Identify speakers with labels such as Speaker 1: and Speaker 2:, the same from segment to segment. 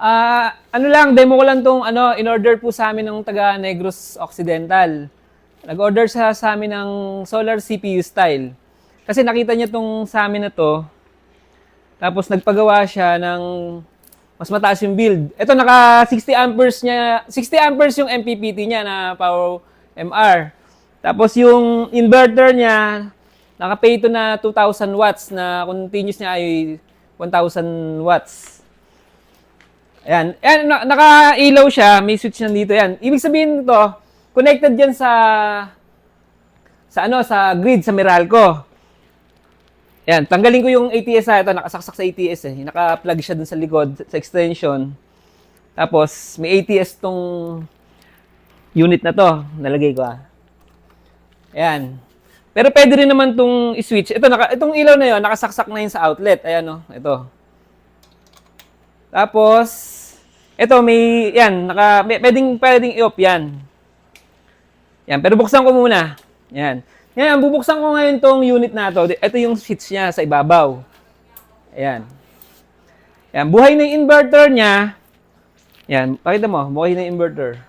Speaker 1: Ano lang, demo ko lang tong in-order po sa amin ng taga Negros Occidental. Nag-order siya sa amin ng solar CPU style. Kasi nakita niya tong sa amin na to, tapos nagpagawa siya ng mas mataas yung build. Ito naka 60 amperes niya, 60 amperes yung MPPT niya na power MR. Tapos yung inverter niya, naka-pay to na 2,000 watts na continuous niya ay 1,000 watts. Ayan. Ayan, naka-ilaw siya. May switch na dito. Yan. Ibig sabihin nito, connected yan sa grid, sa Meralco. Ayan. Tanggalin ko yung ATS ha. Ito, nakasaksak sa ATS eh. Naka-plug siya dun sa likod, sa extension. Tapos, may ATS tong unit na to. Nalagay ko ha. Ayan. Pero pwede rin naman tong i-switch. Itong ilaw na yon, nakasaksak na yun sa outlet. Ayan o. Ito. Tapos, ito may, yan, pwedeng i-off yan. Yan, pero buksan ko muna. Yan. Yan, bubuksan ko ngayon tong unit na to. Ito yung switch niya sa ibabaw. Ayan. Yan, buhay na yung inverter niya. Yan, pakita mo, buhay na yung inverter.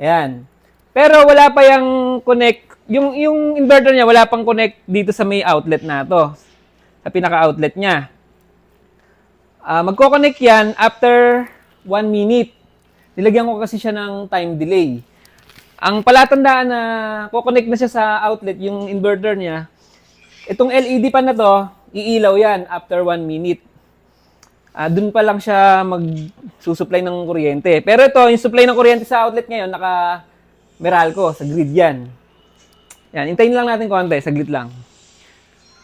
Speaker 1: Ayan. Pero wala pa yung connect, yung inverter niya wala pang connect dito sa may outlet na to. Sa pinaka-outlet niya. Magko-connect yan after 1 minute. Nilagyan ko kasi siya ng time delay. Ang palatandaan na ko-connect na siya sa outlet, yung inverter niya, itong LED pa na to, iilaw yan after 1 minute. Doon pa lang siya magsusupply ng kuryente. Pero ito, yung supply ng kuryente sa outlet ngayon, naka Meralco, sa grid yan. Yan, hintayin lang natin konti, saglit lang.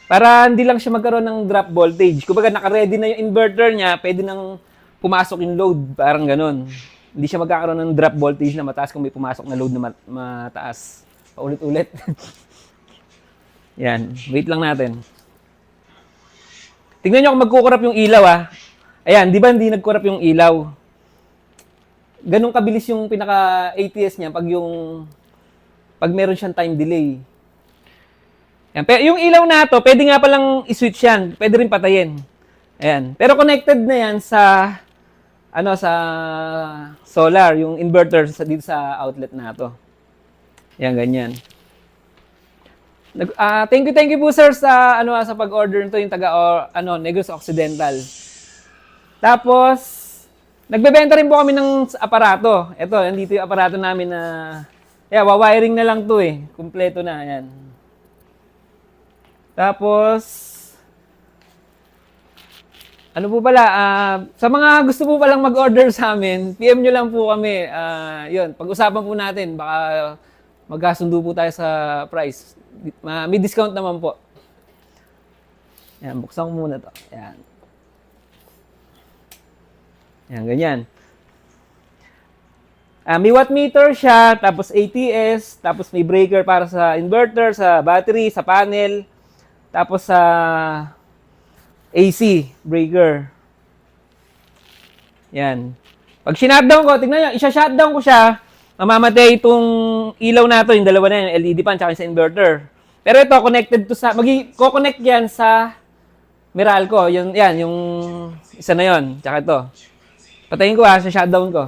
Speaker 1: Para hindi lang siya magkaroon ng drop voltage. Kumbaga, naka-ready na yung inverter niya, pwede nang pumasok yung load, parang ganun. Hindi siya magkakaroon ng drop voltage na mataas kung may pumasok na load na mataas. Paulit-ulit. Yan, wait lang natin. Tingnan nyo kung magkukurap yung ilaw Ayan, di ba hindi nagkurap yung ilaw? Ganun kabilis yung pinaka-ATS niya pag meron siyang time delay. Yan. Pero yung ilaw na to, pwede nga palang i-switch yan. Pwede rin patayin. Ayan. Pero connected na yan sa solar, yung inverter dito sa outlet na to. Yan, ganyan. Thank you po sir sa pag-order nito yung Negros Occidental. Tapos nagbebenta rin po kami ng aparato. Ito, nandito yung aparato namin na wawiring na lang to eh. Kumpleto na, yan. Tapos, ano po pala, sa mga gusto po palang mag-order sa amin, PM nyo lang po kami. Yun, pag-usapan po natin, baka magkasundo po tayo sa price. May discount naman po. Yan, buksan ko muna to. Yan. Yan, ganyan. May wattmeter siya, tapos ATS, tapos may breaker para sa inverter, sa battery, sa panel. Tapos sa AC breaker. Yan. Pag sinutdown ko, tingnan nyo, isa-shutdown ko siya, mamamatay itong ilaw na to, yung dalawa na yung LED pan, tsaka sa inverter. Pero ito, connected to ko-connect yan sa Meralco. Yan, yung isa na yon, tsaka ito. Patayin ko sa-shutdown ko.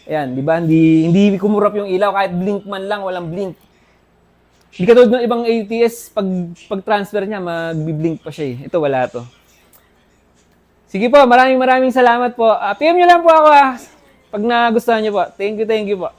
Speaker 1: Ayan, di ba? Hindi kumurap yung ilaw, kahit blink man lang, walang blink. Hindi katulad ng ibang ATS, pag-transfer niya, mag-blink pa siya eh. Ito, wala to. Sige po, maraming salamat po. PM nyo lang po ako pag nagustuhan nyo po. Thank you po.